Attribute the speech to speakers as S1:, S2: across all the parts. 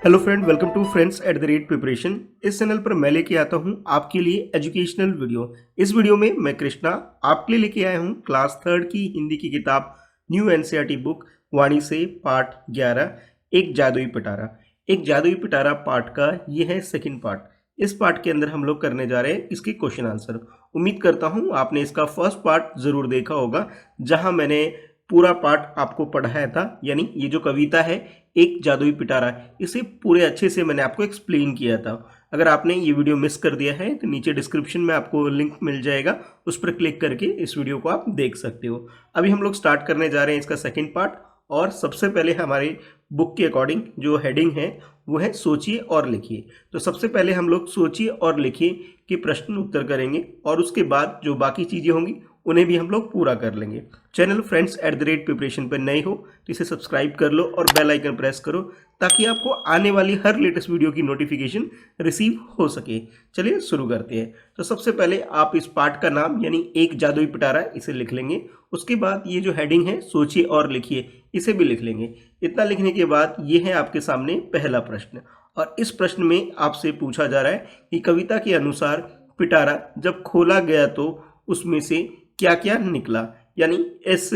S1: Hello friend, welcome to friends at the rate preparation. इस channel पर मैं लेके आता हूँ आपके लिए एजुकेशनल वीडियो। इस वीडियो में मैं कृष्णा आपके लिए लेके आया हूँ क्लास थर्ड की हिंदी की किताब न्यू एनसीईआरटी बुक वाणी से पार्ट 11 एक जादुई पिटारा। एक जादुई पिटारा पार्ट का ये है सेकंड पार्ट। इस पार्ट के अंदर हम लोग करने जा रहे हैं इसके क्वेश्चन आंसर। उम्मीद करता हूँ आपने इसका फर्स्ट पार्ट जरूर देखा होगा, जहाँ मैंने पूरा पार्ट आपको पढ़ाया था। यानी ये जो कविता है एक जादुई पिटारा, इसे पूरे अच्छे से मैंने आपको एक्सप्लेन किया था। अगर आपने ये वीडियो मिस कर दिया है तो नीचे डिस्क्रिप्शन में आपको लिंक मिल जाएगा, उस पर क्लिक करके इस वीडियो को आप देख सकते हो। अभी हम लोग स्टार्ट करने जा रहे हैं इसका सेकंड पार्ट। और सबसे पहले हमारी बुक के अकॉर्डिंग जो हेडिंग है वो है सोचिए और लिखिए। तो सबसे पहले हम लोग सोचिए और लिखिए के प्रश्न उत्तर करेंगे और उसके बाद जो बाकी चीज़ें होंगी उन्हें भी हम लोग पूरा कर लेंगे। Channel friends at the rate preparation पर नए हो तो इसे सब्सक्राइब कर लो और बेल आइकन प्रेस करो, ताकि आपको आने वाली हर लेटेस्ट वीडियो की नोटिफिकेशन रिसीव हो सके। चलिए शुरू करते हैं। तो सबसे पहले आप इस पार्ट का नाम यानी एक जादुई पिटारा इसे लिख लेंगे। उसके बाद ये जो हेडिंग है सोचिए और लिखिए, इसे भी लिख लेंगे। इतना लिखने के बाद ये है आपके सामने पहला प्रश्न। और इस प्रश्न में आपसे पूछा जा रहा है कि कविता के अनुसार पिटारा जब खोला गया तो उसमें से क्या क्या निकला। यानी इस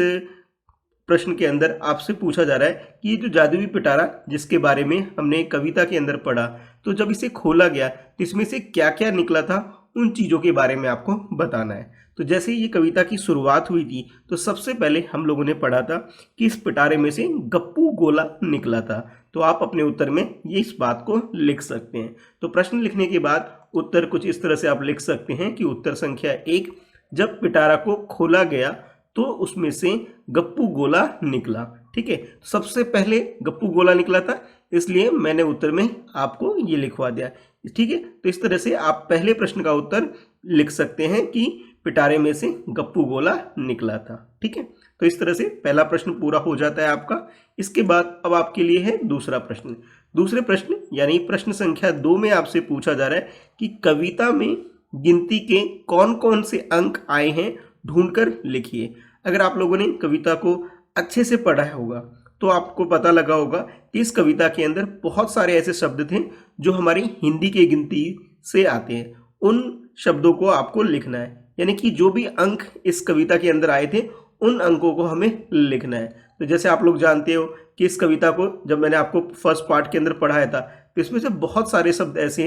S1: प्रश्न के अंदर आपसे पूछा जा रहा है कि ये जो जादुई पिटारा जिसके बारे में हमने कविता के अंदर पढ़ा, तो जब इसे खोला गया तो इसमें से क्या क्या निकला था, उन चीज़ों के बारे में आपको बताना है। तो जैसे ये कविता की शुरुआत हुई थी तो सबसे पहले हम लोगों ने पढ़ा था कि इस पिटारे में से गप्पू गोला निकला था। तो आप अपने उत्तर में ये इस बात को लिख सकते हैं। तो प्रश्न लिखने के बाद उत्तर कुछ इस तरह से आप लिख सकते हैं कि उत्तर संख्या 1, जब पिटारा को खोला गया तो उसमें से गप्पू गोला निकला। ठीक है, सबसे पहले गप्पू गोला निकला था, इसलिए मैंने उत्तर में आपको ये लिखवा दिया। ठीक है, तो इस तरह से आप पहले प्रश्न का उत्तर लिख सकते हैं कि पिटारे में से गप्पू गोला निकला था। ठीक है, तो इस तरह से पहला प्रश्न पूरा हो जाता है आपका। इसके बाद अब आपके लिए है दूसरा प्रश्न। दूसरे प्रश्न यानी प्रश्न संख्या 2 में आपसे पूछा जा रहा है कि कविता में गिनती के कौन कौन से अंक आए हैं, ढूंढकर लिखिए। अगर आप लोगों ने कविता को अच्छे से पढ़ा होगा तो आपको पता लगा होगा कि इस कविता के अंदर बहुत सारे ऐसे शब्द थे जो हमारी हिंदी के गिनती से आते हैं। उन शब्दों को आपको लिखना है, यानी कि जो भी अंक इस कविता के अंदर आए थे उन अंकों को हमें लिखना है। तो जैसे आप लोग जानते हो कि इस कविता को जब मैंने आपको फर्स्ट पार्ट के अंदर पढ़ाया था तो इसमें से बहुत सारे शब्द ऐसे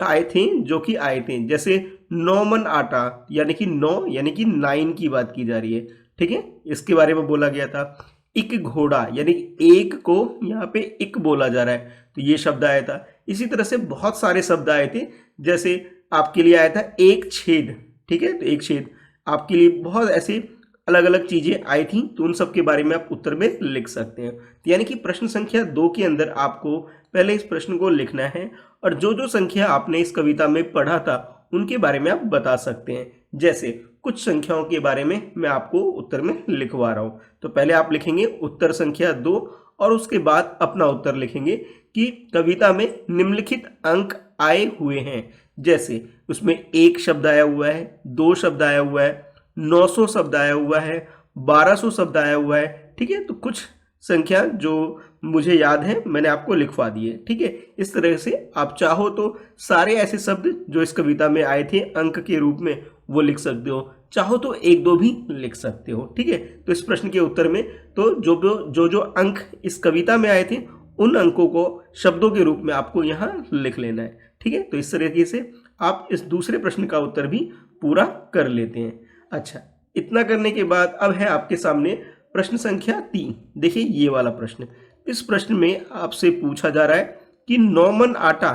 S1: आए थे जो कि आए थे, जैसे नौ मन आटा, यानी कि 9 यानी कि 9 की बात की जा रही है। ठीक है, इसके बारे में बोला गया था। एक घोड़ा यानी एक को यहाँ पे एक बोला जा रहा है, तो ये शब्द आया था। इसी तरह से बहुत सारे शब्द आए थे, जैसे आपके लिए आया था एक छेद। ठीक है, तो एक छेद आपके लिए बहुत ऐसे अलग अलग चीजें आई थी, तो उन सब के बारे में आप उत्तर में लिख सकते हैं। तो यानी कि प्रश्न संख्या 2 के अंदर आपको पहले इस प्रश्न को लिखना है और जो जो संख्या आपने इस कविता में पढ़ा था उनके बारे में आप बता सकते हैं। जैसे कुछ संख्याओं के बारे में मैं आपको उत्तर में लिखवा रहा हूं। तो पहले आप लिखेंगे उत्तर संख्या 2 और उसके बाद अपना उत्तर लिखेंगे कि कविता में निम्नलिखित अंक आए हुए हैं। जैसे उसमें 1 शब्द आया हुआ है, 2 शब्द आया हुआ है, 900 शब्द आया हुआ है, 1200 शब्द आया हुआ है। ठीक है, तो कुछ संख्या जो मुझे याद है मैंने आपको लिखवा दी है। ठीक है, इस तरह से आप चाहो तो सारे ऐसे शब्द जो इस कविता में आए थे अंक के रूप में वो लिख सकते हो, चाहो तो 1-2 भी लिख सकते हो। ठीक है, तो इस प्रश्न के उत्तर में तो जो अंक इस कविता में आए थे उन अंकों को शब्दों के रूप में आपको यहाँ लिख लेना है। ठीक है, तो इस तरीके से आप इस दूसरे प्रश्न का उत्तर भी पूरा कर लेते हैं। अच्छा, इतना करने के बाद अब है आपके सामने प्रश्न संख्या 3। देखिए ये वाला प्रश्न। इस प्रश्न में आपसे पूछा जा रहा है कि 9 मन आटा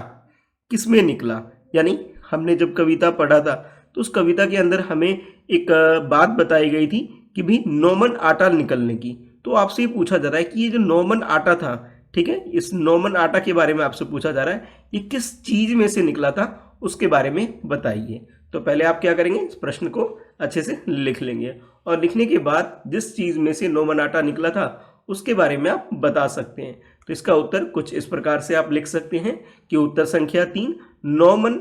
S1: किसमें निकला। यानी हमने जब कविता पढ़ा था तो उस कविता के अंदर हमें एक बात बताई गई थी कि भी 9 मन आटा निकलने की। तो आपसे ये पूछा जा रहा है कि ये जो 9 मन आटा था, ठीक है, इस 9 मन आटा के बारे में आपसे पूछा जा रहा है ये किस चीज में से निकला था, उसके बारे में बताइए। तो पहले आप क्या करेंगे, इस प्रश्न को अच्छे से लिख लेंगे और लिखने के बाद जिस चीज में से 9 मन आटा निकला था उसके बारे में आप बता सकते हैं। तो इसका उत्तर कुछ इस प्रकार से आप लिख सकते हैं कि उत्तर संख्या 3 9 मन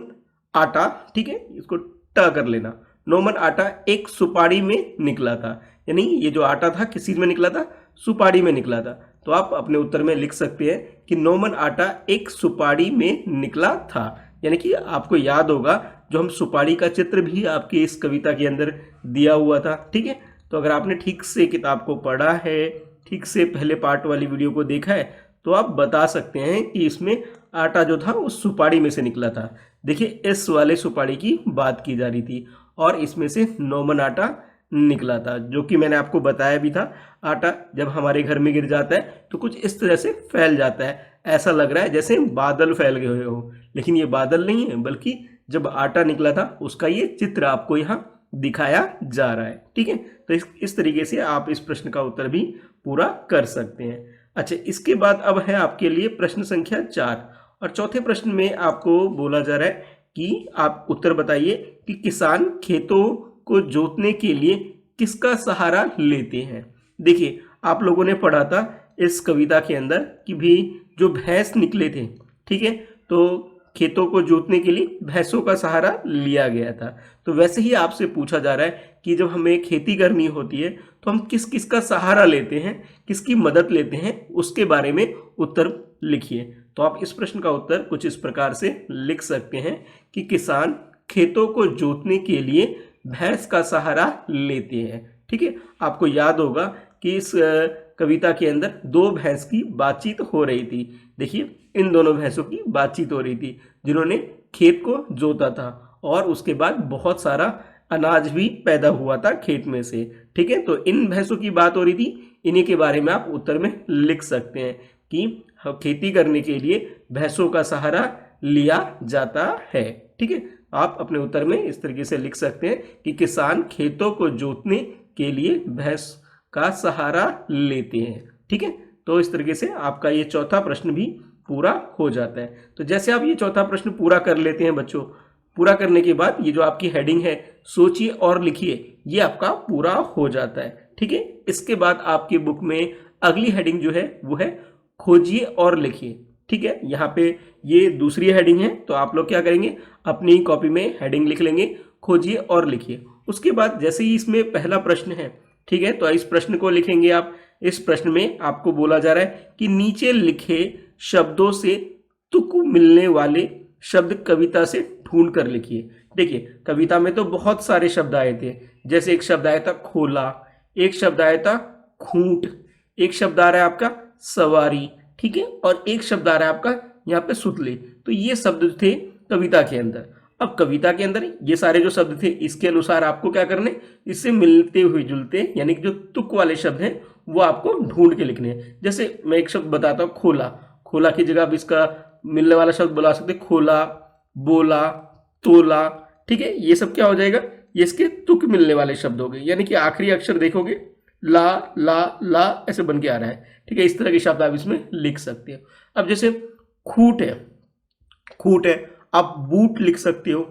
S1: आटा, ठीक है, इसको ट कर लेना, 9 मन आटा एक सुपारी में निकला था। यानी ये जो आटा था किस चीज में निकला था, सुपारी में निकला था। तो आप अपने उत्तर में लिख सकते हैं कि 9 मन आटा एक सुपारी में निकला था। यानी कि आपको याद होगा जो हम सुपारी का चित्र भी आपकी इस कविता के अंदर दिया हुआ था। ठीक है, तो अगर आपने ठीक से किताब को पढ़ा है, ठीक से पहले पार्ट वाली वीडियो को देखा है, तो आप बता सकते हैं कि इसमें आटा जो था उस सुपारी में से निकला था। देखिए इस वाले सुपारी की बात की जा रही थी और इसमें से 9 मन आटा निकला था, जो कि मैंने आपको बताया भी था। आटा जब हमारे घर में गिर जाता है तो कुछ इस तरह से फैल जाता है, ऐसा लग रहा है जैसे बादल फैल गए हो, लेकिन ये बादल नहीं है, बल्कि जब आटा निकला था उसका ये चित्र आपको यहाँ दिखाया जा रहा है। ठीक है, तो इस तरीके से आप इस प्रश्न का उत्तर भी पूरा कर सकते हैं। अच्छा, इसके बाद अब है आपके लिए प्रश्न संख्या 4 और चौथे प्रश्न में आपको बोला जा रहा है कि आप उत्तर बताइए कि किसान खेतों को जोतने के लिए किसका सहारा लेते हैं। देखिए आप लोगों ने पढ़ा था इस कविता के अंदर कि भी जो भैंस निकले थे, ठीक है, तो खेतों को जोतने के लिए भैंसों का सहारा लिया गया था। तो वैसे ही आपसे पूछा जा रहा है कि जब हमें खेती करनी होती है तो हम किस किस का सहारा लेते हैं, किसकी मदद लेते हैं, उसके बारे में उत्तर लिखिए। तो आप इस प्रश्न का उत्तर कुछ इस प्रकार से लिख सकते हैं कि किसान खेतों को जोतने के लिए भैंस का सहारा लेते हैं। ठीक है, आपको याद होगा कि इस कविता के अंदर 2 भैंस की बातचीत हो रही थी। देखिए इन दोनों भैंसों की बातचीत हो रही थी जिन्होंने खेत को जोता था और उसके बाद बहुत सारा अनाज भी पैदा हुआ था खेत में से। ठीक है, तो इन भैंसों की बात हो रही थी, इन्हीं के बारे में आप उत्तर में लिख सकते हैं कि खेती करने के लिए भैंसों का सहारा लिया जाता है। ठीक है, आप अपने उत्तर में इस तरीके से लिख सकते हैं कि किसान खेतों को जोतने के लिए भैंस का सहारा लेते हैं। ठीक है, तो इस तरीके से आपका ये चौथा प्रश्न भी पूरा हो जाता है। तो जैसे आप ये चौथा प्रश्न पूरा कर लेते हैं बच्चों, पूरा करने के बाद ये जो आपकी हेडिंग है सोचिए और लिखिए, ये आपका पूरा हो जाता है। ठीक है, इसके बाद आपकी बुक में अगली हेडिंग जो है वो है खोजिए और लिखिए। ठीक है, यहाँ पे ये दूसरी हेडिंग है, तो आप लोग क्या करेंगे अपनी कॉपी में हेडिंग लिख लेंगे खोजिए और लिखिए। उसके बाद जैसे ही इसमें पहला प्रश्न है, ठीक है, तो इस प्रश्न को लिखेंगे आप। इस प्रश्न में आपको बोला जा रहा है कि नीचे लिखे शब्दों से तुक मिलने वाले शब्द कविता से ढूंढ कर लिखिए। देखिए कविता में तो बहुत सारे शब्द आए थे, जैसे एक शब्द आया था खोला, एक शब्द आया था खूंट, एक शब्द आ रहा है आपका सवारी, ठीक है, और एक शब्द आ रहा है आपका यहाँ पे सुतले। तो ये शब्द थे कविता के अंदर। अब कविता के अंदर ये सारे जो शब्द थे इसके अनुसार आपको क्या करने, इससे मिलते हुए जुलते यानी कि जो तुक वाले शब्द हैं वो आपको ढूंढ के लिखने हैं। जैसे मैं एक शब्द बताता हूँ खोला, खोला की जगह आप इसका मिलने वाला शब्द बुला सकते खोला, बोला, तोला। ठीक है, ये सब क्या हो जाएगा, ये इसके तुक मिलने वाले शब्द हो गए, यानी कि आखिरी अक्षर देखोगे ला ला ला ऐसे बन के आ रहा है। ठीक है, इस तरह के शब्द आप इसमें लिख सकते हो। अब जैसे खूट है, खूट है, आप बूट लिख सकते हो।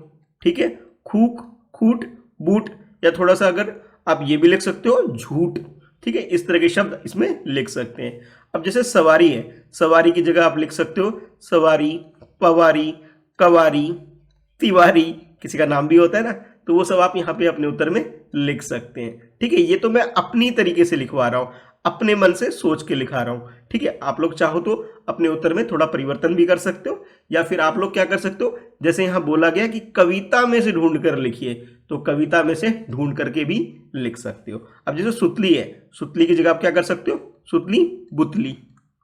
S1: ठीक है, खूक, खूट, बूट, या थोड़ा सा अगर आप ये भी लिख सकते हो झूठ। ठीक है, इस तरह के शब्द इसमें लिख सकते हैं। अब जैसे सवारी है, सवारी की जगह आप लिख सकते हो सवारी, पवारी, कवारी, तिवारी, किसी का नाम भी होता है ना, तो वो सब आप यहाँ पे अपने उत्तर में लिख सकते हैं। ठीक है, ये तो मैं अपनी तरीके से लिखवा रहा हूँ, अपने मन से सोच के लिखा रहा हूँ। ठीक है, आप लोग चाहो तो अपने उत्तर में थोड़ा परिवर्तन भी कर सकते हो, या फिर आप लोग क्या कर सकते हो, जैसे यहाँ बोला गया कि कविता में से ढूंढ कर लिखिए, तो कविता में से ढूंढ करके भी लिख सकते हो। अब जैसे सुतली है, सुतली की जगह आप क्या कर सकते हो सुतली बुतली।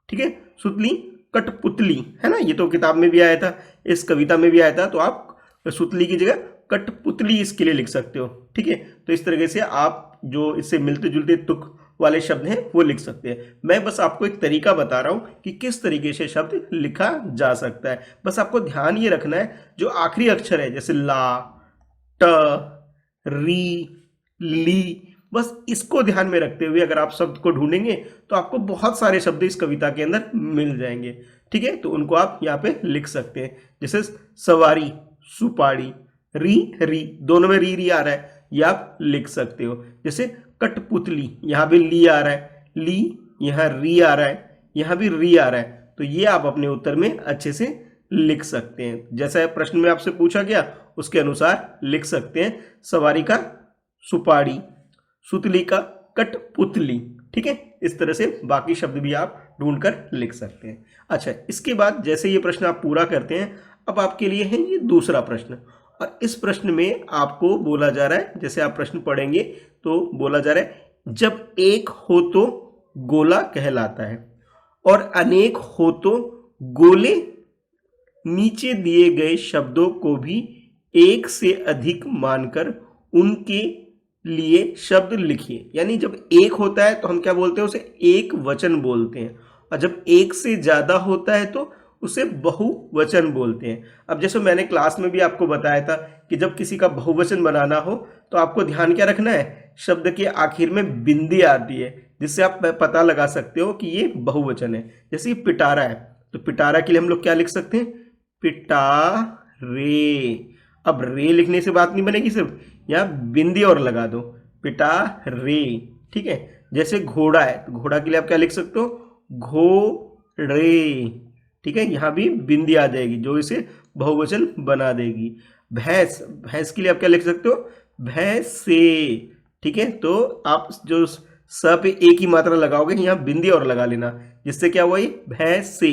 S1: ठीक है, सुतली कठपुतली है ना, ये तो किताब में भी आया था, इस कविता में भी आया था, तो आप सुतली की जगह कठपुतली इसके लिए लिख सकते हो। ठीक है, तो इस तरीके से आप जो इससे मिलते जुलते तुक वाले शब्द हैं वो लिख सकते हैं। मैं बस आपको एक तरीका बता रहा हूं कि किस तरीके से शब्द लिखा जा सकता है। बस आपको ध्यान ये रखना है जो आखिरी अक्षर है जैसे ला, ट, री, ली, बस इसको ध्यान में रखते हुए अगर आप शब्द को ढूंढेंगे तो आपको बहुत सारे शब्द इस कविता के अंदर मिल जाएंगे। ठीक है, तो उनको आप यहाँ पे लिख सकते हैं। जैसे सवारी, सुपारी, री, दोनों में री आ रहा है, ये आप लिख सकते हो। जैसे कठपुतली, यहाँ भी ली आ रहा है, ली, यहाँ री आ रहा है, यहाँ भी री आ रहा है, तो ये आप अपने उत्तर में अच्छे से लिख सकते हैं। जैसा प्रश्न में आपसे पूछा गया उसके अनुसार लिख सकते हैं। सवारी का सुपारी, सुतली का कठपुतली। ठीक है, इस तरह से बाकी शब्द भी आप ढूंढ कर लिख सकते हैं। अच्छा, इसके बाद जैसे ये प्रश्न आप पूरा करते हैं, अब आपके लिए है ये दूसरा प्रश्न, और इस प्रश्न में आपको बोला जा रहा है, जैसे आप प्रश्न पढ़ेंगे तो बोला जा रहा है जब एक हो तो गोला कहलाता है और अनेक हो तो गोले, नीचे दिए गए शब्दों को भी एक से अधिक मानकर उनके लिए शब्द लिखिए। यानी जब एक होता है तो हम क्या बोलते हैं, उसे एक वचन बोलते हैं, और जब एक से ज्यादा होता है तो उसे बहुवचन बोलते हैं। अब जैसे मैंने क्लास में भी आपको बताया था कि जब किसी का बहुवचन बनाना हो तो आपको ध्यान क्या रखना है, शब्द के आखिर में बिंदी आती है, जिससे आप पता लगा सकते हो कि ये बहुवचन है। जैसे पिटारा है तो पिटारा के लिए हम लोग क्या लिख सकते हैं, पिटारे। अब रे लिखने से बात नहीं बनेगी, सिर्फ यहाँ बिंदी और लगा दो, पिटारे। ठीक है, जैसे घोड़ा है तो घोड़ा के लिए आप क्या लिख सकते हो, घोड़े। ठीक है, यहाँ भी बिंदी आ जाएगी जो इसे बहुवचन बना देगी। भैंस, भैंस के लिए आप क्या लिख सकते हो, भैंसे। ठीक है, तो आप जो स पे एक ही मात्रा लगाओगे, यहाँ बिंदी और लगा लेना, जिससे क्या हुआ, ये भैंसे।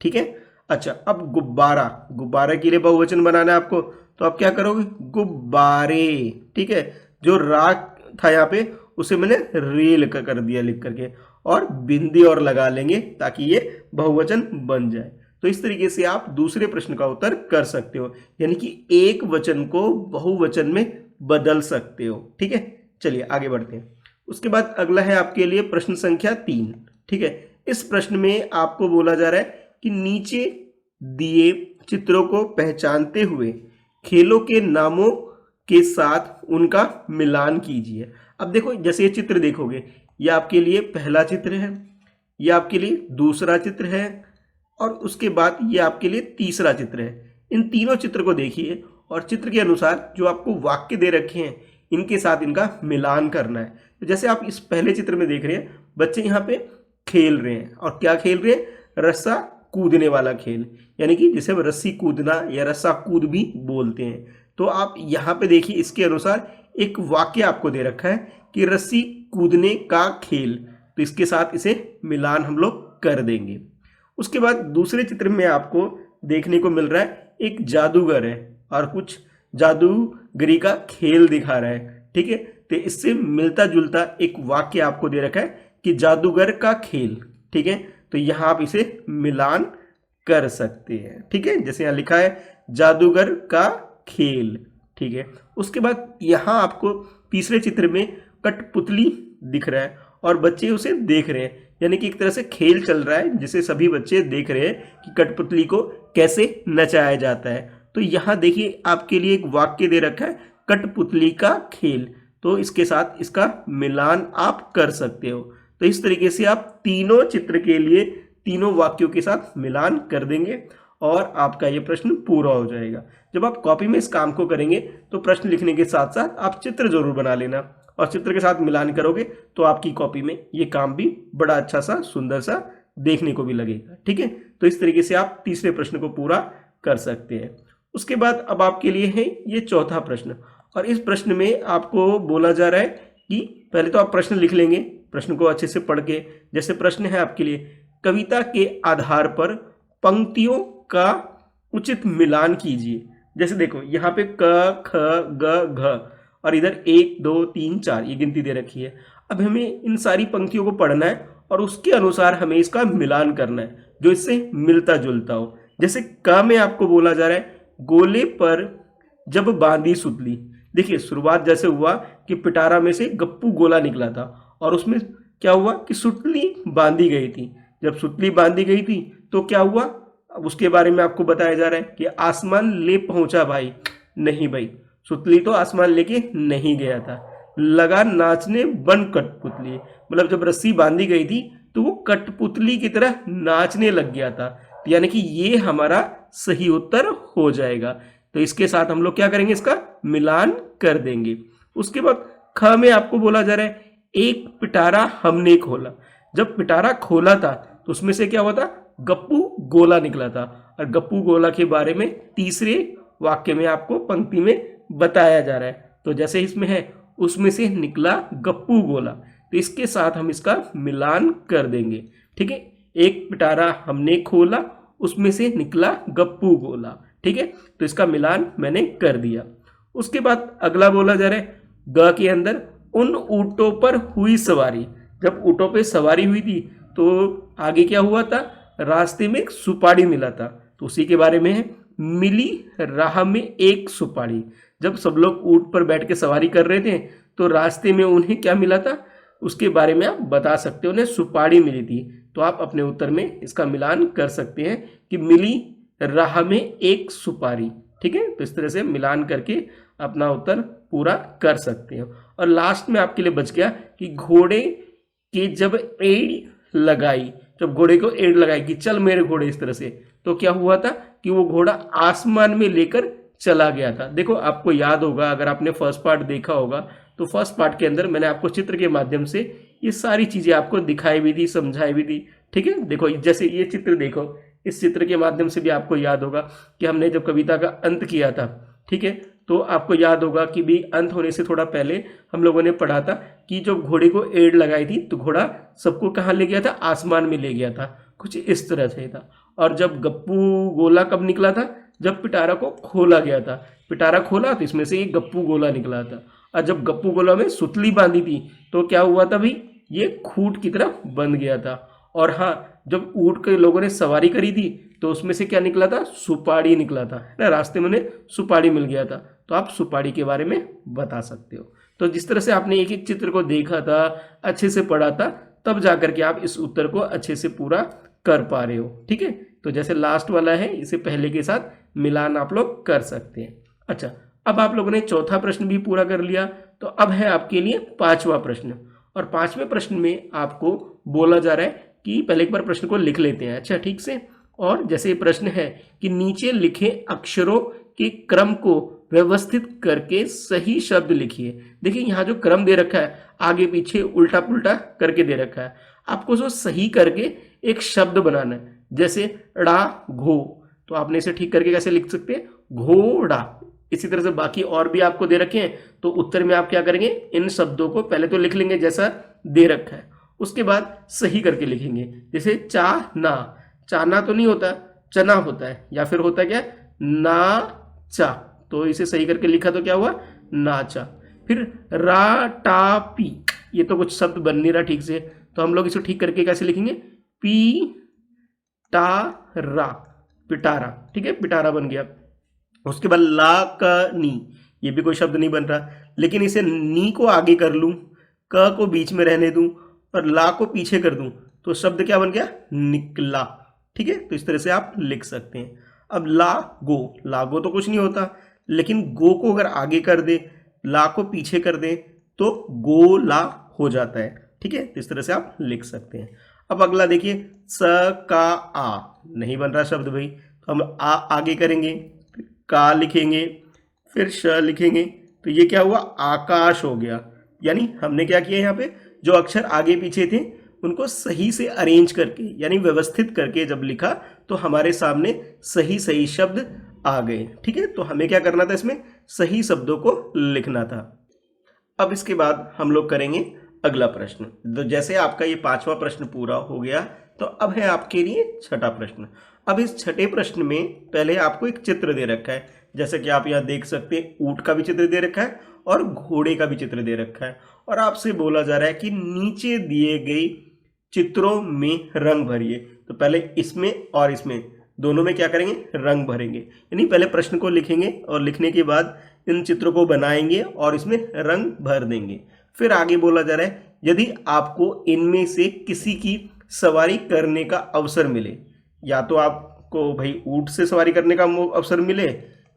S1: ठीक है। अच्छा, अब गुब्बारा, गुब्बारे के लिए बहुवचन बनाना है आपको, तो आप क्या करोगे, गुब्बारे। ठीक है, जो राग था यहाँ पे उसे मैंने रेल का कर दिया लिख करके, और बिंदी और लगा लेंगे ताकि ये बहुवचन बन जाए। तो इस तरीके से आप दूसरे प्रश्न का उत्तर कर सकते हो, यानी कि एक वचन को बहुवचन में बदल सकते हो। ठीक है, चलिए आगे बढ़ते हैं। उसके बाद अगला है आपके लिए प्रश्न संख्या 3। ठीक है, इस प्रश्न में आपको बोला जा रहा है कि नीचे दिए चित्रों को पहचानते हुए खेलों के नामों के साथ उनका मिलान कीजिए। अब देखो, जैसे ये चित्र देखोगे, ये आपके लिए पहला चित्र है, ये आपके लिए दूसरा चित्र है, और उसके बाद ये आपके लिए तीसरा चित्र है। इन तीनों चित्र को देखिए और चित्र के अनुसार जो आपको वाक्य दे रखे हैं इनके साथ इनका मिलान करना है। तो जैसे आप इस पहले चित्र में देख रहे हैं, बच्चे यहाँ पे खेल रहे हैं, और क्या खेल रहे हैं, रस्सा कूदने वाला खेल, यानी कि जिसे रस्सी कूदना या रस्सा कूद भी बोलते हैं। तो आप यहाँ पे देखिए, इसके अनुसार एक वाक्य आपको दे रखा है कि रस्सी कूदने का खेल, तो इसके साथ इसे मिलान हम लोग कर देंगे। उसके बाद दूसरे चित्र में आपको देखने को मिल रहा है एक जादूगर है और कुछ जादूगरी का खेल दिखा रहा है। ठीक है, तो इससे मिलता जुलता एक वाक्य आपको दे रखा है कि जादूगर का खेल। ठीक है, तो यहाँ आप इसे मिलान कर सकते हैं। ठीक है, जैसे यहाँ लिखा है जादूगर का खेल। ठीक है, उसके बाद यहाँ आपको तीसरे चित्र में कठपुतली दिख रहा है और बच्चे उसे देख रहे हैं, यानी कि एक तरह से खेल चल रहा है जिसे सभी बच्चे देख रहे हैं कि कठपुतली को कैसे नचाया जाता है। तो यहाँ देखिए, आपके लिए एक वाक्य दे रखा है कठपुतली का खेल, तो इसके साथ इसका मिलान आप कर सकते हो। तो इस तरीके से आप तीनों चित्र के लिए तीनों वाक्यों के साथ मिलान कर देंगे और आपका ये प्रश्न पूरा हो जाएगा। जब आप कॉपी में इस काम को करेंगे तो प्रश्न लिखने के साथ साथ आप चित्र जरूर बना लेना, और चित्र के साथ मिलान करोगे तो आपकी कॉपी में ये काम भी बड़ा अच्छा सा सुंदर सा देखने को भी लगेगा। ठीक है, तो इस तरीके से आप तीसरे प्रश्न को पूरा कर सकते हैं। उसके बाद अब आपके लिए है ये चौथा प्रश्न, और इस प्रश्न में आपको बोला जा रहा है कि पहले तो आप प्रश्न लिख लेंगे, प्रश्न को अच्छे से पढ़ के। जैसे प्रश्न है आपके लिए, कविता के आधार पर पंक्तियों का उचित मिलान कीजिए। जैसे देखो, यहाँ पे क ख ग घ और इधर 1 2 3 4 ये गिनती दे रखी है। अब हमें इन सारी पंक्तियों को पढ़ना है और उसके अनुसार हमें इसका मिलान करना है जो इससे मिलता जुलता हो। जैसे क में आपको बोला जा रहा है गोले पर जब बांधी सुतली। देखिए, शुरुआत जैसे हुआ कि पिटारा में से गप्पू गोला निकला था और उसमें क्या हुआ कि सुतली बांधी गई थी। जब सुतली बांधी गई थी तो क्या हुआ, अब उसके बारे में आपको बताया जा रहा है कि आसमान ले पहुंचा भाई। नहीं भाई, सुतली तो आसमान लेके नहीं गया था, लगा नाचने बन कठपुतली। मतलब जब रस्सी बांधी गई थी तो वो कठपुतली की तरह नाचने लग गया था, यानी कि ये हमारा सही उत्तर हो जाएगा। तो इसके साथ हम लोग क्या करेंगे, इसका मिलान कर देंगे। उसके बाद ख में आपको बोला जा रहा है एक पिटारा हमने खोला। जब पिटारा खोला था तो उसमें से क्या हुआ था, गप्पू गोला निकला था, और गप्पू गोला के बारे में तीसरे वाक्य में आपको पंक्ति में बताया जा रहा है। तो जैसे इसमें है उसमें से निकला गप्पू गोला, तो इसके साथ हम इसका मिलान कर देंगे। ठीक है, एक पिटारा हमने खोला, उसमें से निकला गप्पू गोला। ठीक है, तो इसका मिलान मैंने कर दिया। उसके बाद अगला बोला जा रहा है ग के अंदर उन ऊँटों पर हुई सवारी। जब ऊँटों पे सवारी हुई थी तो आगे क्या हुआ था, रास्ते में एक सुपारी मिला था, तो उसी के बारे में है। मिली राह में एक सुपारी। जब सब लोग ऊँट पर बैठ के सवारी कर रहे थे तो रास्ते में उन्हें क्या मिला था, उसके बारे में आप बता सकते हो, उन्हें सुपारी मिली थी। तो आप अपने उत्तर में इसका मिलान कर सकते हैं कि मिली राह में एक सुपारी। ठीक है, तो इस तरह से मिलान करके अपना उत्तर पूरा कर सकते हो। और लास्ट में आपके लिए बच गया कि घोड़े के जब एड़ लगाई, जब घोड़े को एड़ लगाई कि चल मेरे घोड़े, इस तरह से, तो क्या हुआ था कि वो घोड़ा आसमान में लेकर चला गया था। देखो आपको याद होगा, अगर आपने फर्स्ट पार्ट देखा होगा तो फर्स्ट पार्ट के अंदर मैंने आपको चित्र के माध्यम से ये सारी चीजें आपको दिखाई भी दी, समझाई भी दी। ठीक है, देखो जैसे ये चित्र देखो, इस चित्र के माध्यम से भी आपको याद होगा कि हमने जब कविता का अंत किया था, ठीक है, तो आपको याद होगा कि भी अंत होने से थोड़ा पहले हम लोगों ने पढ़ा था कि जब घोड़े को एड़ लगाई थी तो घोड़ा सबको कहाँ ले गया था, आसमान में ले गया था, कुछ इस तरह से था। और जब गप्पू गोला कब निकला था, जब पिटारा को खोला गया था। पिटारा खोला तो इसमें से एक गप्पू गोला निकला था। और जब गप्पू गोला में सुतली बांधी थी तो क्या हुआ था भाई, ये खूंट की तरह बंध गया था। और हाँ, जब ऊँट के लोगों ने सवारी करी थी तो उसमें से क्या निकला था, सुपाड़ी निकला था, है ना, रास्ते में उन्हें सुपाड़ी मिल गया था। तो आप सुपाड़ी के बारे में बता सकते हो। तो जिस तरह से आपने एक एक चित्र को देखा था, अच्छे से पढ़ा था, तब जाकर के आप इस उत्तर को अच्छे से पूरा कर पा रहे हो। ठीक है, तो जैसे लास्ट वाला है इसे पहले के साथ मिलान आप लोग कर सकते हैं। अच्छा, अब आप लोगों ने चौथा प्रश्न भी पूरा कर लिया, तो अब है आपके लिए पांचवा प्रश्न। और पांचवें प्रश्न में आपको बोला जा रहा है कि पहले एक बार प्रश्न को लिख लेते हैं, अच्छा ठीक से। और जैसे ये प्रश्न है कि नीचे लिखे अक्षरों के क्रम को व्यवस्थित करके सही शब्द लिखिए। देखिए यहाँ जो क्रम दे रखा है, आगे पीछे उल्टा पुल्टा करके दे रखा है, आपको उसको सही करके एक शब्द बनाना है। जैसे ड़ा घो, तो आपने इसे ठीक करके कैसे लिख सकते हैं, घोड़ा। इसी तरह से बाकी और भी आपको दे रखे हैं, तो उत्तर में आप क्या करेंगे, इन शब्दों को पहले तो लिख लेंगे जैसा दे रखा है, उसके बाद सही करके लिखेंगे। जैसे चाना, चाना तो नहीं होता, चना होता है, या फिर होता क्या, नाचा, तो इसे सही करके लिखा तो क्या हुआ, नाचा। फिर राटापी, ये तो कुछ शब्द बन नहीं रहा ठीक से, तो हम लोग इसे ठीक करके कैसे लिखेंगे, पिटारा, पिटारा। ठीक है, पिटारा बन गया। उसके बाद लाकनी, ये भी कोई शब्द नहीं बन रहा, लेकिन इसे नी को आगे कर लूं, क को बीच में रहने दूं और ला को पीछे कर दूं, तो शब्द क्या बन गया, निकला। ठीक है, तो इस तरह से आप लिख सकते हैं। अब लागो, लागो तो कुछ नहीं होता, लेकिन गो को अगर आगे कर दे, ला को पीछे कर दे, तो गोला हो जाता है। ठीक है, तो इस तरह से आप लिख सकते हैं। अब अगला देखिए, स का आ, नहीं बन रहा शब्द भाई, तो हम आ आगे करेंगे, का लिखेंगे, फिर श लिखेंगे, तो ये क्या हुआ, आकाश हो गया। यानी हमने क्या किया, यहाँ पे जो अक्षर आगे पीछे थे उनको सही से अरेंज करके, यानी व्यवस्थित करके जब लिखा तो हमारे सामने सही सही शब्द आ गए। ठीक है, तो हमें क्या करना था, इसमें सही शब्दों को लिखना था। अब इसके बाद हम लोग करेंगे अगला प्रश्न। तो जैसे आपका ये पांचवा प्रश्न पूरा हो गया, तो अब है आपके लिए छठा प्रश्न। अब इस छठे प्रश्न में पहले आपको एक चित्र दे रखा है, जैसे कि आप यहाँ देख सकते हैं, ऊंट का भी चित्र दे रखा है और घोड़े का भी चित्र दे रखा है। और आपसे बोला जा रहा है कि नीचे दिए गए चित्रों में रंग भरिए। तो पहले इसमें और इसमें दोनों में क्या करेंगे, रंग भरेंगे। यानी पहले प्रश्न को लिखेंगे और लिखने के बाद इन चित्रों को बनाएंगे और इसमें रंग भर देंगे। फिर आगे बोला जा रहा है, यदि आपको इनमें से किसी की सवारी करने का अवसर मिले, या तो आपको भाई ऊंट से सवारी करने का अवसर मिले,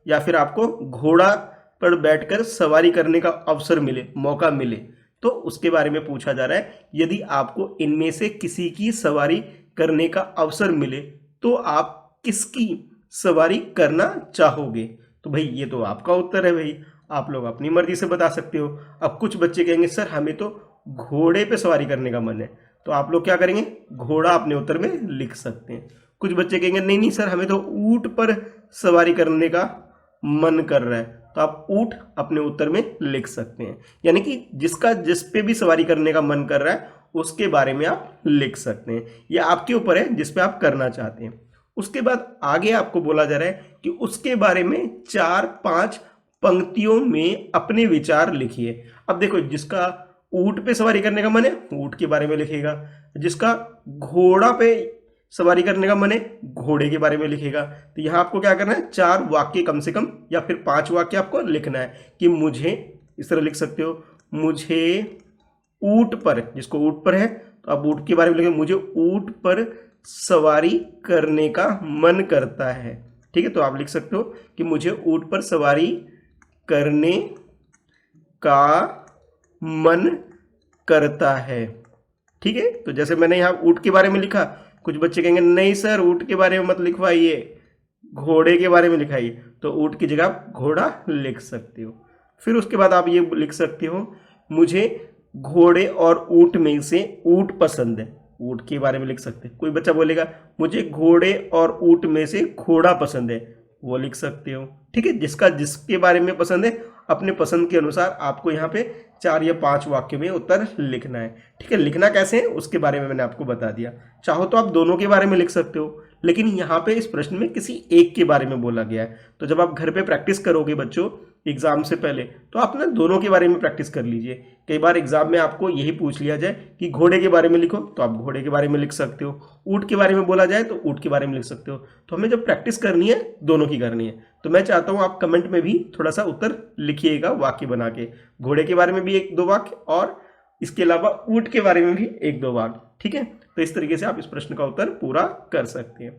S1: या फिर आपको घोड़ा पर बैठकर सवारी करने का अवसर मिले, मौका मिले, तो उसके बारे में पूछा जा रहा है। यदि आपको इनमें से किसी की सवारी करने का अवसर मिले तो आप किसकी सवारी करना चाहोगे। तो भाई ये तो आपका उत्तर है भाई, आप लोग अपनी मर्जी से बता सकते हो। अब कुछ बच्चे कहेंगे सर हमें तो घोड़े पे सवारी करने का मन है, तो आप लोग क्या करेंगे, घोड़ा अपने उत्तर में लिख सकते हैं। कुछ बच्चे कहेंगे नहीं नहीं सर हमें तो ऊंट पर सवारी करने का मन कर रहा है, तो आप ऊंट अपने उत्तर में लिख सकते हैं। यानी कि जिसका जिस पे भी सवारी करने का मन कर रहा है उसके बारे में आप लिख सकते हैं। यह आपके ऊपर है जिस पे आप करना चाहते हैं। उसके बाद आगे आपको बोला जा रहा है कि उसके बारे में 4-5 पंक्तियों में अपने विचार लिखिए। अब देखो, जिसका ऊंट पे सवारी करने का मन है ऊंट के बारे में लिखेगा, जिसका घोड़ा पे सवारी करने का मन है घोड़े के बारे में लिखेगा। तो यहाँ आपको क्या करना है, 4 वाक्य कम से कम या फिर 5 वाक्य आपको लिखना है कि मुझे, इस तरह लिख सकते हो, मुझे ऊंट पर, जिसको ऊंट पर है तो आप ऊंट के बारे में लिखेंगे, मुझे ऊंट पर सवारी करने का मन करता है। ठीक है, तो आप लिख सकते हो कि मुझे ऊंट पर सवारी करने का मन करता है। ठीक है, तो जैसे मैंने यहाँ ऊंट के बारे में लिखा, कुछ बच्चे कहेंगे नहीं सर ऊंट के बारे में मत लिखवाइए, घोड़े के बारे में लिखाइए, तो ऊंट की जगह आप घोड़ा लिख सकते हो। फिर उसके बाद आप ये लिख सकते हो, मुझे घोड़े और ऊंट में से ऊंट पसंद है, ऊंट के बारे में लिख सकते हैं। कोई बच्चा बोलेगा मुझे घोड़े और ऊंट में से घोड़ा पसंद है, वो लिख सकते हो। ठीक है, जिसका जिसके बारे में पसंद है अपने पसंद के अनुसार आपको यहाँ पे 4 या 5 वाक्य में उत्तर लिखना है। ठीक है, लिखना कैसे है उसके बारे में मैंने आपको बता दिया। चाहो तो आप दोनों के बारे में लिख सकते हो, लेकिन यहाँ पे इस प्रश्न में किसी एक के बारे में बोला गया है। तो जब आप घर पे प्रैक्टिस करोगे बच्चों एग्जाम से पहले, तो आप ना दोनों के बारे में प्रैक्टिस कर लीजिए। कई बार एग्जाम में आपको यही पूछ लिया जाए कि घोड़े के बारे में लिखो, तो आप घोड़े के बारे में लिख सकते हो, ऊंट के बारे में बोला जाए तो ऊंट के बारे में लिख सकते हो। तो हमें जब प्रैक्टिस करनी है दोनों की करनी है। तो मैं चाहता हूँ आप कमेंट में भी थोड़ा सा उत्तर लिखिएगा वाक्य बना के, घोड़े के बारे में भी 1-2 वाक्य और इसके अलावा ऊंट के बारे में भी 1-2 वाक्य। ठीक है, तो इस तरीके से आप इस प्रश्न का उत्तर पूरा कर सकते हैं।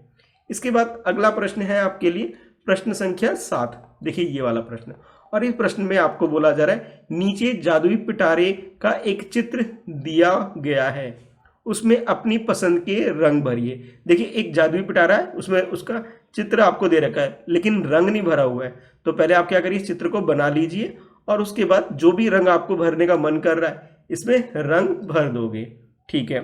S1: इसके बाद अगला प्रश्न है आपके लिए प्रश्न संख्या 7। देखिए ये वाला प्रश्न, और इस प्रश्न में आपको बोला जा रहा है नीचे जादुई पिटारे का एक चित्र दिया गया है, उसमें अपनी पसंद के रंग भरिए। देखिए एक जादुई पिटारा है, उसमें उसका चित्र आपको दे रखा है लेकिन रंग नहीं भरा हुआ है। तो पहले आप क्या करिए, चित्र को बना लीजिए और उसके बाद जो भी रंग आपको भरने का मन कर रहा है इसमें रंग भर दोगे। ठीक है,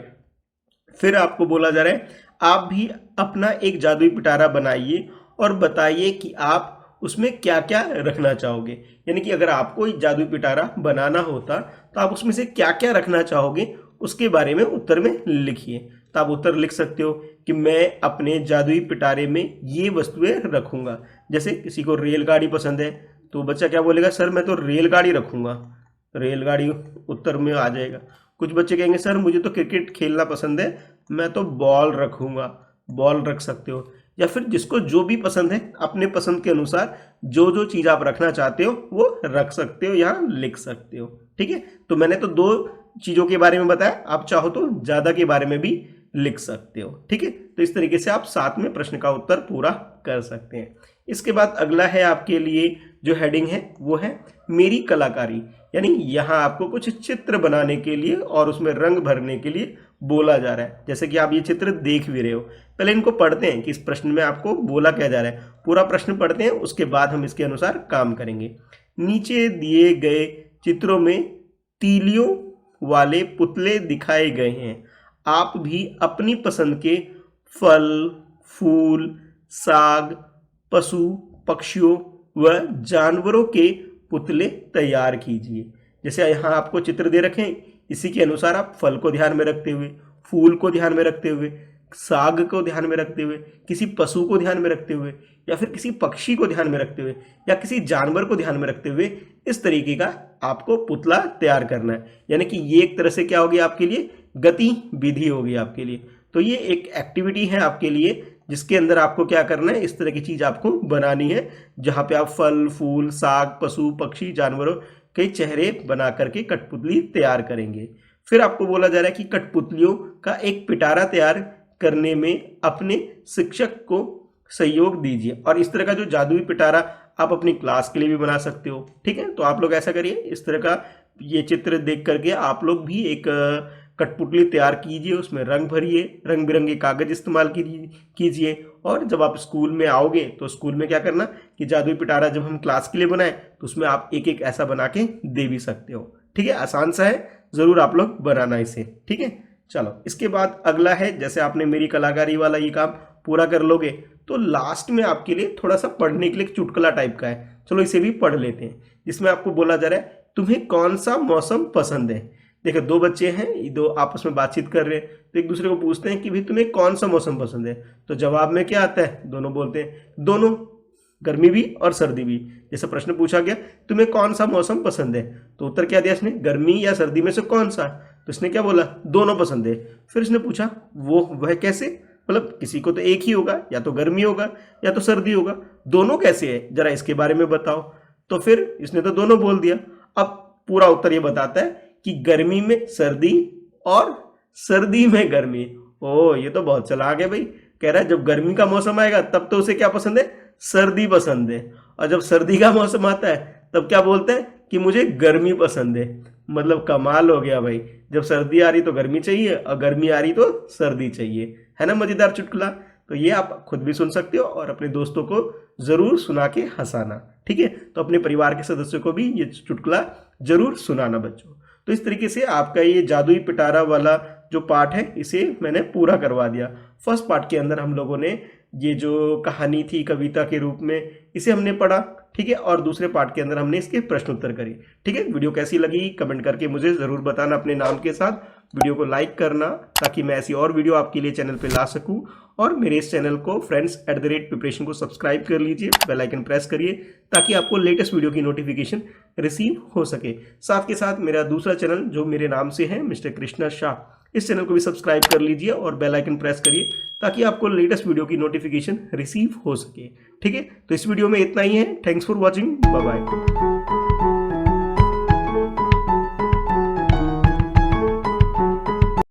S1: फिर आपको बोला जा रहा है आप भी अपना एक जादुई पिटारा बनाइए और बताइए कि आप उसमें क्या क्या रखना चाहोगे। यानी कि अगर आपको एक जादुई पिटारा बनाना होता तो आप उसमें से क्या क्या रखना चाहोगे उसके बारे में उत्तर में लिखिए। तो आप उत्तर लिख सकते हो कि मैं अपने जादुई पिटारे में ये वस्तुएं रखूंगा। जैसे किसी को रेलगाड़ी पसंद है तो बच्चा क्या बोलेगा, सर मैं तो रेलगाड़ी रखूंगा, रेलगाड़ी उत्तर में आ जाएगा। कुछ बच्चे कहेंगे सर मुझे तो क्रिकेट खेलना पसंद है, मैं तो बॉल रखूंगा, बॉल रख सकते हो। या फिर जिसको जो भी पसंद है अपने पसंद के अनुसार जो जो चीज़ आप रखना चाहते हो वो रख सकते हो, यहाँ लिख सकते हो। ठीक है, तो मैंने तो 2 चीज़ों के बारे में बताया, आप चाहो तो ज़्यादा के बारे में भी लिख सकते हो। ठीक है, तो इस तरीके से आप 7 में प्रश्न का उत्तर पूरा कर सकते हैं। इसके बाद अगला है आपके लिए जो हेडिंग है वो है मेरी कलाकारी। यानी यहाँ आपको कुछ चित्र बनाने के लिए और उसमें रंग भरने के लिए बोला जा रहा है। जैसे कि आप ये चित्र देख भी रहे हो, पहले इनको पढ़ते हैं कि इस प्रश्न में आपको बोला क्या जा रहा है। पूरा प्रश्न पढ़ते हैं, उसके बाद हम इसके अनुसार काम करेंगे। नीचे दिए गए चित्रों में तीलियों वाले पुतले दिखाए गए हैं, आप भी अपनी पसंद के फल, फूल, साग, पशु पक्षियों व जानवरों के पुतले तैयार कीजिए। जैसे यहाँ आपको चित्र दे रखे हैं, इसी के अनुसार आप फल को ध्यान में रखते हुए, फूल को ध्यान में रखते हुए, साग को ध्यान में रखते हुए, किसी पशु को ध्यान में रखते हुए या फिर किसी पक्षी को ध्यान में रखते हुए या किसी जानवर को ध्यान में रखते हुए इस तरीके का आपको पुतला तैयार करना है। यानी कि ये एक तरह से क्या होगी आपके लिए, गतिविधि होगी आपके लिए। तो ये एक एक्टिविटी है आपके लिए जिसके अंदर आपको क्या करना है, इस तरह की चीज़ आपको बनानी है जहाँ पे आप फल, फूल, साग, पशु पक्षी, जानवरों के चेहरे बना करके कठपुतली तैयार करेंगे। फिर आपको बोला जा रहा है कि कठपुतलियों का एक पिटारा तैयार करने में अपने शिक्षक को सहयोग दीजिए। और इस तरह का जो जादुई पिटारा आप अपनी क्लास के लिए भी बना सकते हो। ठीक है, तो आप लोग ऐसा करिए, इस तरह का ये चित्र देख करके आप लोग भी एक कठपुतली तैयार कीजिए, उसमें रंग भरिए, रंग बिरंगे कागज इस्तेमाल कीजिए। और जब आप स्कूल में आओगे तो स्कूल में क्या करना कि जादुई पिटारा जब हम क्लास के लिए बनाए तो उसमें आप एक एक ऐसा बना के दे भी सकते हो। ठीक है, आसान सा है, ज़रूर आप लोग बनाना इसे। ठीक है, चलो इसके बाद अगला है, जैसे आपने मेरी कलाकारी वाला ये काम पूरा कर लोगे तो लास्ट में आपके लिए थोड़ा सा पढ़ने के लिए एक चुटकुला टाइप का है। चलो इसे भी पढ़ लेते हैं, जिसमें आपको बोला जा रहा है तुम्हें कौन सा मौसम पसंद है। देखो दो बच्चे हैं, ये दो आपस में बातचीत कर रहे हैं, तो एक दूसरे को पूछते हैं कि भाई तुम्हें कौन सा मौसम पसंद है। तो जवाब में क्या आता है, दोनों बोलते हैं, दोनों, गर्मी भी और सर्दी भी। जैसे प्रश्न पूछा गया तुम्हें कौन सा मौसम पसंद है, तो उत्तर क्या दिया इसने, गर्मी या सर्दी में से कौन सा, तो इसने क्या बोला, दोनों पसंद है। फिर इसने पूछा वह कैसे, मतलब किसी को तो एक ही होगा, या तो गर्मी होगा या तो सर्दी होगा, दोनों कैसे है, जरा इसके बारे में बताओ। तो फिर इसने तो दोनों बोल दिया। अब पूरा उत्तर ये बताता है कि गर्मी में सर्दी और सर्दी में गर्मी। ओ ये तो बहुत चालाक है भाई, कह रहा है जब गर्मी का मौसम आएगा तब तो उसे क्या पसंद है, सर्दी पसंद है, और जब सर्दी का मौसम आता है तब क्या बोलते हैं कि मुझे गर्मी पसंद है। मतलब कमाल हो गया भाई, जब सर्दी आ रही तो गर्मी चाहिए और गर्मी आ रही तो सर्दी चाहिए, है ना मजेदार चुटकुला। तो ये आप खुद भी सुन सकते हो और अपने दोस्तों को जरूर सुना के हंसाना, ठीक है। तो अपने परिवार के सदस्यों को भी ये चुटकुला जरूर सुनाना बच्चों। तो इस तरीके से आपका ये जादुई पिटारा वाला जो पार्ट है इसे मैंने पूरा करवा दिया। फर्स्ट पार्ट के अंदर हम लोगों ने ये जो कहानी थी कविता के रूप में, इसे हमने पढ़ा, ठीक है, और दूसरे पार्ट के अंदर हमने इसके प्रश्न उत्तर करे, ठीक है। वीडियो कैसी लगी कमेंट करके मुझे ज़रूर बताना अपने नाम के साथ। वीडियो को लाइक करना ताकि मैं ऐसी और वीडियो आपके लिए चैनल पे ला सकूं, और मेरे इस चैनल को friends@प्रिपरेशन को सब्सक्राइब कर लीजिए, बेल आइकन प्रेस करिए ताकि आपको लेटेस्ट वीडियो की नोटिफिकेशन रिसीव हो सके। साथ के साथ मेरा दूसरा चैनल जो मेरे नाम से है मिस्टर कृष्णा शाह, इस चैनल को भी सब्सक्राइब कर लीजिए और बेल आइकन प्रेस करिए ताकि आपको लेटेस्ट वीडियो की नोटिफिकेशन रिसीव हो सके, ठीक है। तो इस वीडियो में इतना ही है। Thanks for watching, bye bye.